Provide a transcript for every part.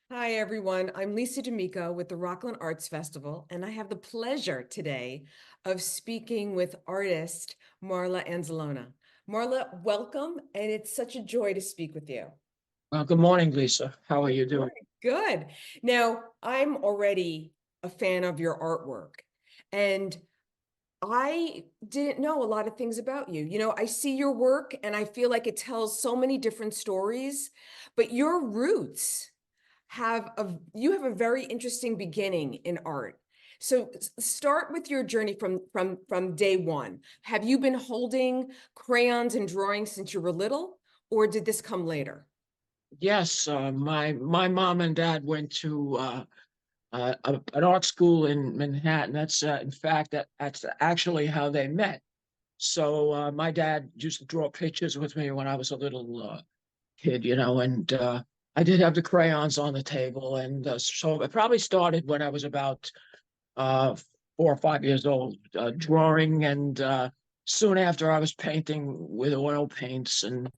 Hi, everyone. I'm Lisa D'Amico with the Rockland Arts Festival, and I have the pleasure today of speaking with artist Marla Anzelona. Marla, welcome, and it's such a joy to speak with you. Good morning, Lisa. How are you doing? Good. Now, I'm already a fan of your artwork, and I didn't know a lot of things about you. I see your work and I feel like it tells so many different stories, but your roots you have a very interesting beginning in art. So start with your journey from day one. Have you been holding crayons and drawing since you were little, or did this come later? Yes, my mom and dad went to an art school in Manhattan. That's in fact that's actually how they met. So my dad used to draw pictures with me when I was a little kid, and I did have the crayons on the table, and so it probably started when I was about 4 or 5 years old, drawing, and soon after I was painting with oil paints. And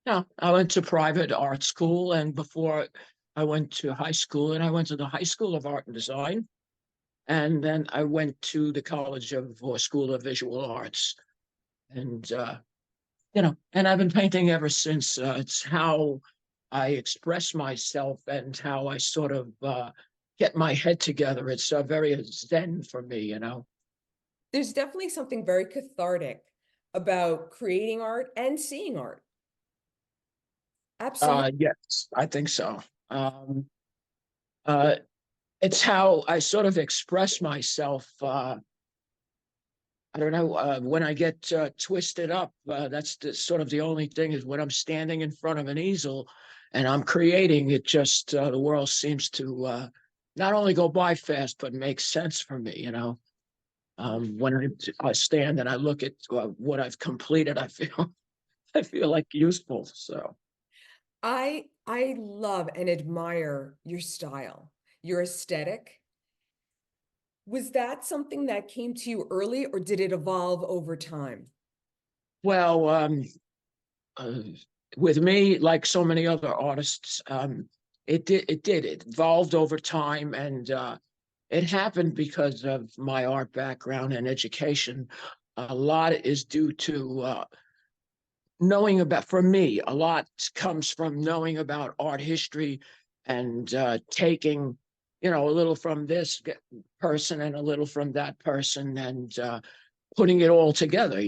yeah, I went to private art school, and before I went to high school, and I went to the High School of Art and Design, and then I went to the College of or School of Visual Arts, and and I've been painting ever since. It's how I express myself and how I sort of get my head together. It's very zen for me. There's definitely something very cathartic about creating art and seeing art. Absolutely. Yes, I think so. Um, uh, it's how I sort of express myself. I don't know, when I get twisted up, that's sort of the only thing is when I'm standing in front of an easel and I'm creating, it just, the world seems to not only go by fast, but make sense for me. When I stand and I look at what I've completed, I feel, I feel like useful. So. I love and admire your style, your aesthetic. Was that something that came to you early or did it evolve over time? Well, uh, with me, like so many other artists, it evolved over time, and it happened because of my art background and education. A lot is due to knowing about, for me, a lot comes from knowing about art history and taking, a little from this person and a little from that person, and putting it all together,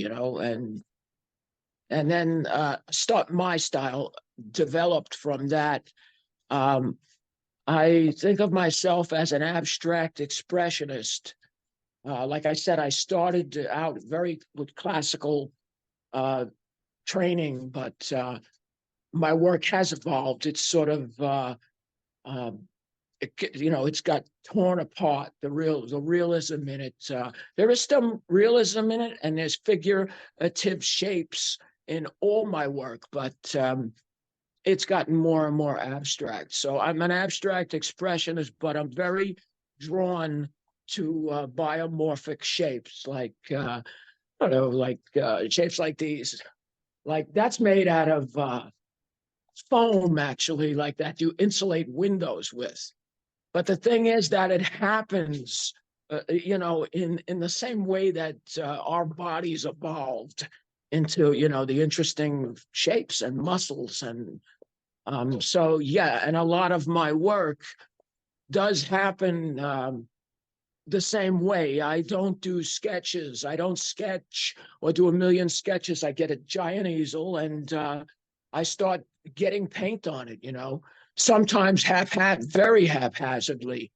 and then start my style developed from that. Um, I think of myself as an abstract expressionist. Like I said, I started out very with classical uh, training, but my work has evolved. It's sort of um, it's got torn apart. The realism in it. There is some realism in it, and there's figurative shapes in all my work, but it's gotten more and more abstract. So I'm an abstract expressionist, but I'm very drawn to biomorphic shapes, like I don't know, like shapes like these. Like that's made out of foam, actually, like that you insulate windows with. But the thing is that it happens, in the same way that our bodies evolved into, the interesting shapes and muscles. And so, yeah, and a lot of my work does happen the same way. I don't do sketches. I don't sketch or do a million sketches. I get a giant easel and I start getting paint on it. Sometimes very haphazardly.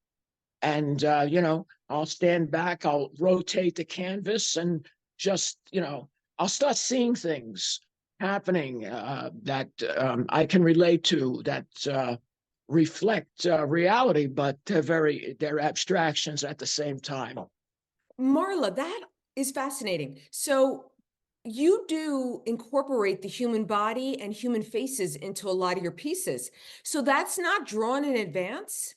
And, I'll stand back, I'll rotate the canvas and just, I'll start seeing things happening that I can relate to, that reflect reality, but they're abstractions at the same time. Marla, that is fascinating. So you do incorporate the human body and human faces into a lot of your pieces. So that's not drawn in advance?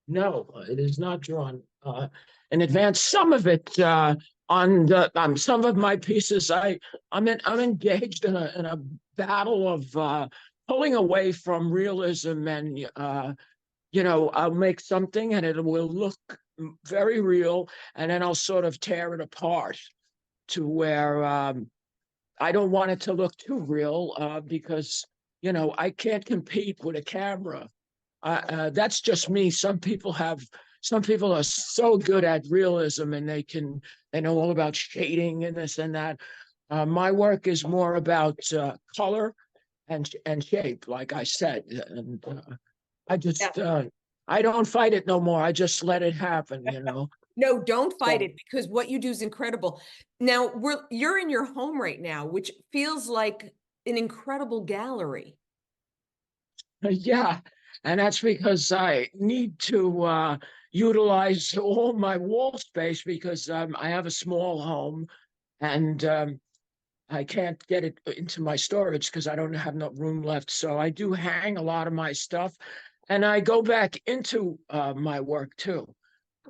No, it is not drawn in advance. Some of it on some of my pieces, I'm engaged in a battle of pulling away from realism and I'll make something and it will look very real, and then I'll sort of tear it apart to where I don't want it to look too real because I can't compete with a camera. That's just me. Some people are so good at realism, and they know all about shading and this and that. My work is more about color and shape, like I said, and I Yeah. just I don't fight it no more. I just let it happen. No, don't fight So it, because what you do is incredible. Now you're in your home right now, which feels like an incredible gallery. yeah, and that's because I need to utilize all my wall space because I have a small home, and I can't get it into my storage because I don't have no room left. So I do hang a lot of my stuff, and I go back into my work too.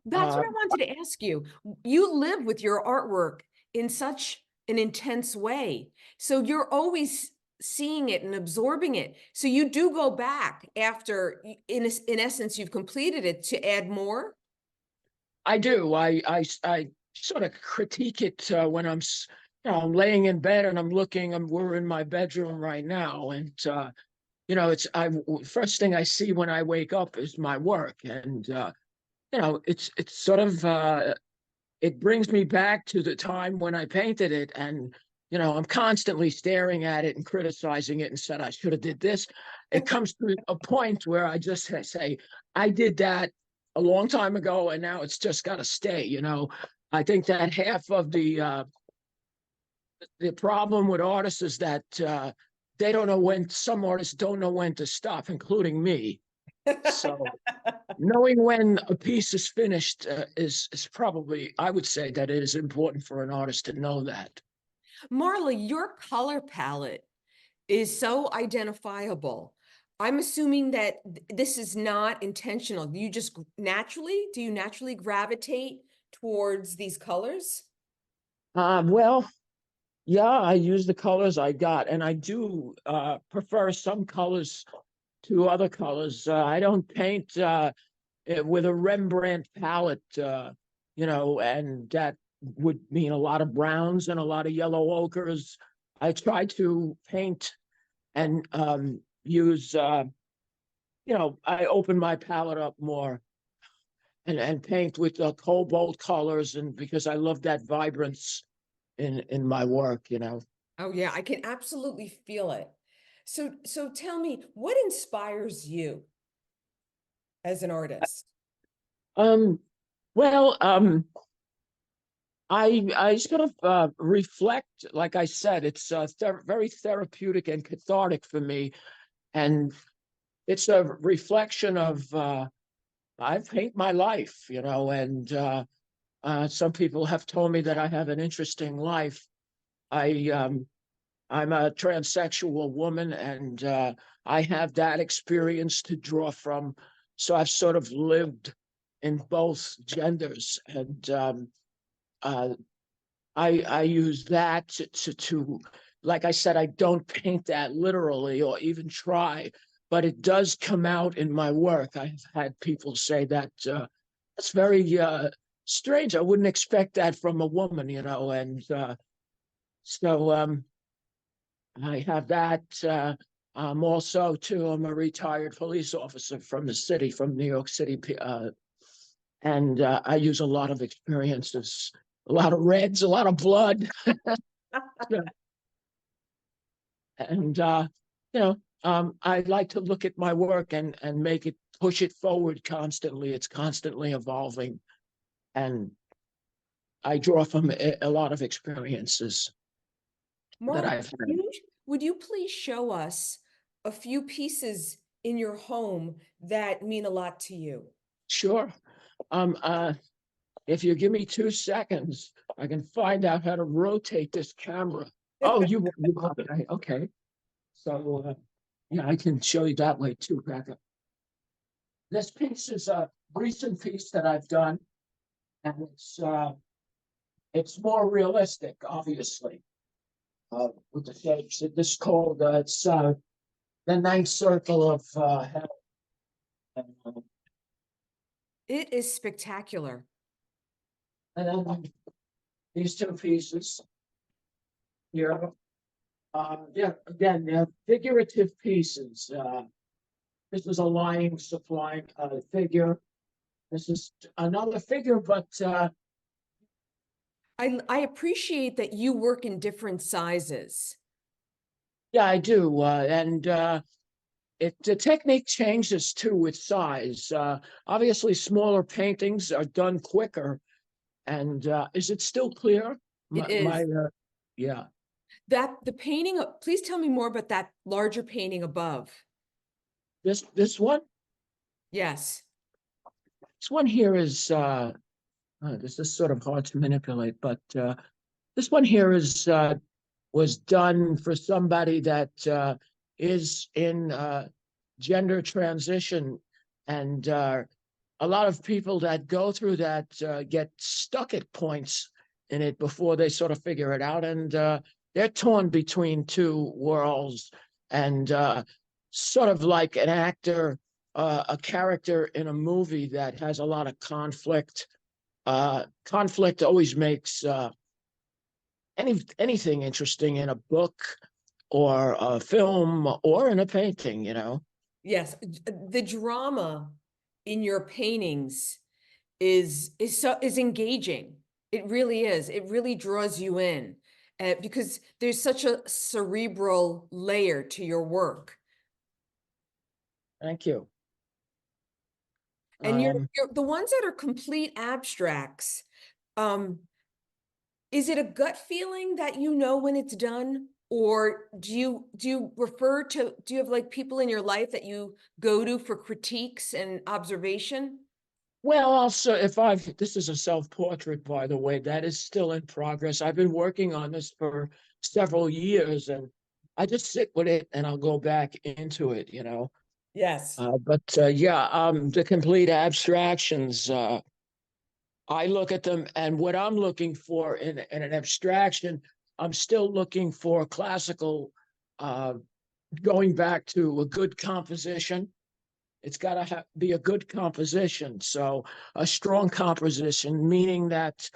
That's Uh, what I wanted to ask you. You live with your artwork in such an intense way. So you're always seeing it and absorbing it. So you do go back after, in essence, you've completed it to add more. I do. I sort of critique it when I'm laying in bed and I'm looking. We're in my bedroom right now, and it's I first thing I see when I wake up is my work, and it's sort of it brings me back to the time when I painted it, and I'm constantly staring at it and criticizing it and said I should have did this. It comes to a point where I just say I did that a long time ago, and now it's just got to stay. I think that half of the problem with artists is that they don't know when. Some artists don't know when to stop, including me. So knowing when a piece is finished is probably, I would say that it is important for an artist to know that. Marla, your color palette is so identifiable. I'm assuming that this is not intentional. Do you naturally gravitate towards these colors? Well, yeah, I use the colors I got, and I do prefer some colors to other colors. I don't paint with a Rembrandt palette, and that would mean a lot of browns and a lot of yellow ochres. I try to paint and use, I open my palette up more and paint with cobalt colors, and because I love that vibrance in my work. Oh yeah, I can absolutely feel it. So tell me, what inspires you as an artist? Um, well, I sort of reflect, like I said, it's very therapeutic and cathartic for me, and it's a reflection of I've paint my life, and some people have told me that I have an interesting life. I I'm a transsexual woman, and I have that experience to draw from. So I've sort of lived in both genders, and uh, I use that to, like I said, I don't paint that literally or even try, but it does come out in my work. I've had people say that that's very strange. I wouldn't expect that from a woman, and so I have that. Also, too, I'm a retired police officer from the city, from New York City, and I use a lot of experiences, a lot of reds, a lot of blood, and I like to look at my work and make it push it forward constantly. It's constantly evolving, and I draw from a lot of experiences that Marla, I've had. would you please show us a few pieces in your home that mean a lot to you? Sure. Um, uh, if you give me 2 seconds, I can find out how to rotate this camera. Oh, you got it. Okay. So yeah, I can show you that way too. Back up. This piece is a recent piece that I've done, and it's more realistic, obviously, with the shapes. This is called it's the ninth circle of hell. It is spectacular. And then these two pieces here, yeah, again, they're figurative pieces. This was a lying supply figure. This is another figure, but I appreciate that you work in different sizes. yeah, I do. And the technique changes too with size. Obviously, smaller paintings are done quicker. And is it still clear? It My is yeah. that the painting, please tell me more about that larger painting above. This one, Yes. this one here is this is sort of hard to manipulate, but this one here is was done for somebody that is in gender transition, and a lot of people that go through that get stuck at points in it before they sort of figure it out, and they're torn between two worlds, and sort of like an actor, a character in a movie that has a lot of conflict. Conflict always makes anything interesting in a book or a film or in a painting, you know. Yes, the drama in your paintings is engaging. It really is. It really draws you in because there's such a cerebral layer to your work. Thank you. And Um, you're the ones that are complete abstracts. Um, is it a gut feeling that you know when it's done? Or do you refer to, do you have like people in your life that you go to for critiques and observation? well, also, if I've this is a self-portrait, by the way, that is still in progress. I've been working on this for several years, and I just sit with it and I'll go back into it, you know. Yes. But yeah, the complete abstractions. I look at them, and what I'm looking for in an abstraction, I'm still looking for classical, uh, going back to a good composition. It's got to be a good composition. So, a strong composition, meaning that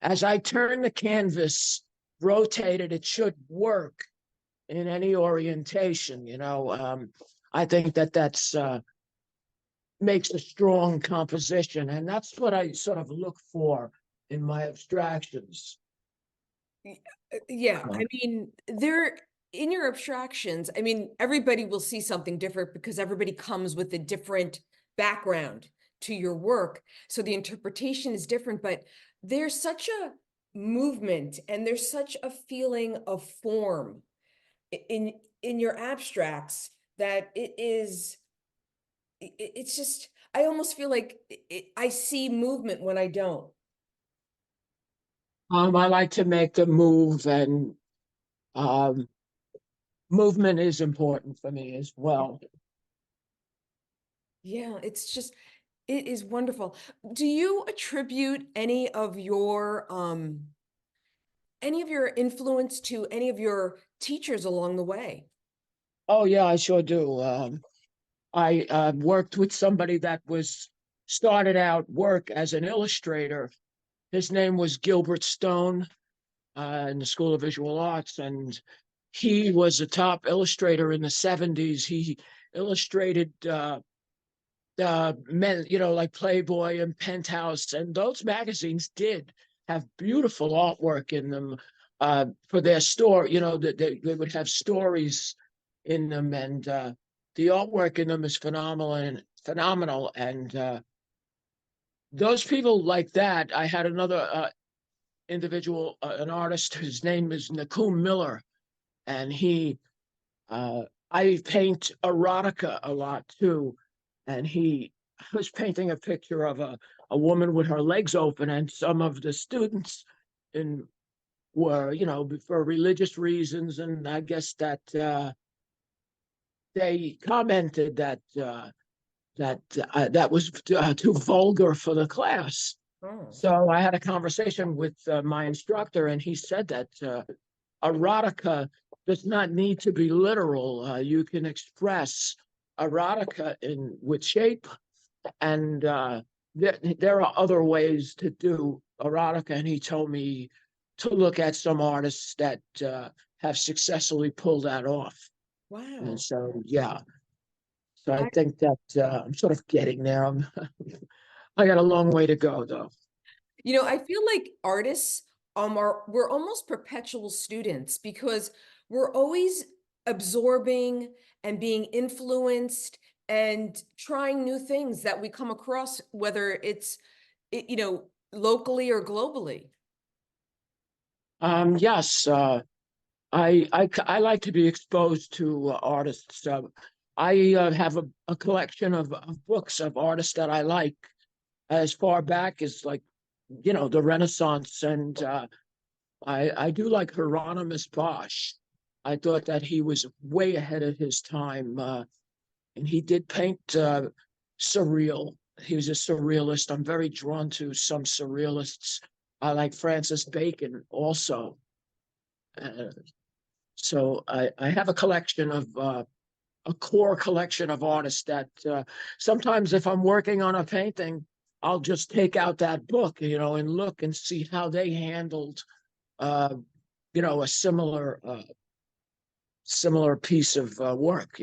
as I turn the canvas, rotated, it should work in any orientation. You know, I think that that's makes a strong composition. And that's what I sort of look for in my abstractions. Yeah, Uh, I mean, there in your abstractions, I mean, everybody will see something different because everybody comes with a different background to your work. So the interpretation is different, but there's such a movement and there's such a feeling of form in your abstracts that it's just, I almost feel like I see movement when I don't. I like to make the move, and um, movement is important for me as well. Yeah, it's just, it is wonderful. Do you attribute any of your influence to any of your teachers along the way? Oh, yeah, I sure do. I worked with somebody that was started out work as an illustrator. His name was Gilbert Stone in the School of Visual Arts, and he was a top illustrator in the 70s. He illustrated men, you know, like Playboy and Penthouse, and those magazines did have beautiful artwork in them for their store. You know, that they would have stories in them, and the artwork in them is phenomenal. And those people like that. I had another individual, an artist whose name is Nakum Miller, and he uh, I paint erotica a lot too, and he was painting a picture of a woman with her legs open, and some of the students in were, you know, for religious reasons, and I guess that they commented that that was too vulgar for the class. Oh. So I had a conversation with my instructor, and he said that erotica does not need to be literal. You can express erotica in with shape and there are other ways to do erotica, and he told me to look at some artists that have successfully pulled that off. And Wow. so, yeah, so I I, think that I'm sort of getting there. I got a long way to go, though. I feel like artists we're almost perpetual students because we're always absorbing and being influenced and trying new things that we come across, whether it's locally or globally. Yes, I like to be exposed to artists. I have a collection of books of artists that I like as far back as, like, the Renaissance, and I do like Hieronymus Bosch. I thought that he was way ahead of his time, and he did paint surreal. He was a surrealist. I'm very drawn to some surrealists. I like Francis Bacon also. Uh, so I have a collection of a core collection of artists that sometimes if I'm working on a painting, I'll just take out that book, and look and see how they handled, uh, a similar piece of work.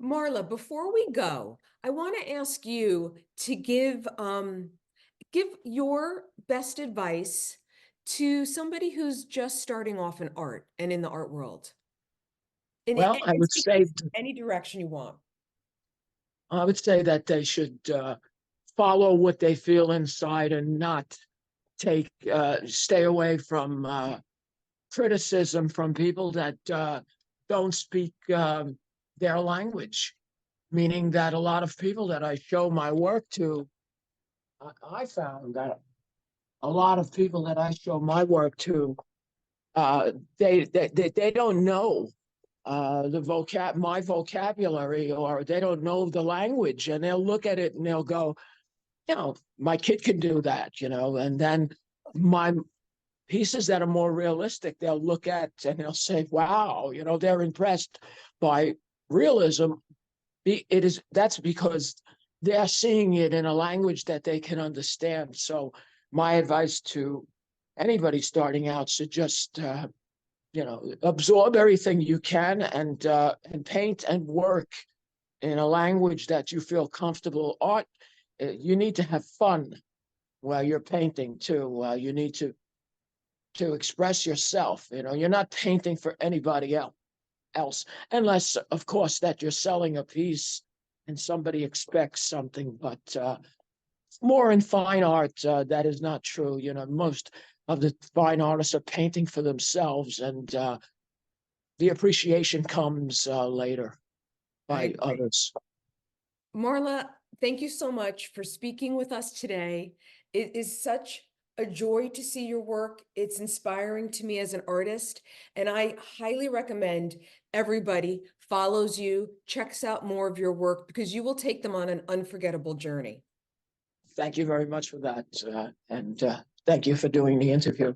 Marla, before we go, I want to ask you to give your best advice to somebody who's just starting off in art and in the art world. And Well, take this any direction you want. I would say that they should follow what they feel inside and not stay away from criticism from people that don't speak their language. Meaning that a lot of people that I show my work to, I found that a lot of people that I show my work to, uh, they don't know my vocabulary, or they don't know the language, and they'll look at it and they'll go, my kid can do that, and then my pieces that are more realistic, they'll look at and they'll say, wow, they're impressed by realism. That's because they're seeing it in a language that they can understand. So my advice to anybody starting out should just absorb everything you can, and paint and work in a language that you feel comfortable. Art, you need to have fun while you're painting too. You need to express yourself. You're not painting for anybody else, unless, of course, that you're selling a piece and somebody expects something. But more in fine art, that is not true. Most of the fine artists are painting for themselves, and the appreciation comes later I by agree. others. Marla, thank you so much for speaking with us today. It is such a joy to see your work. It's inspiring to me as an artist, and I highly recommend everybody follows you, checks out more of your work, because you will take them on an unforgettable journey. Thank you very much for that, and thank you for doing the interview.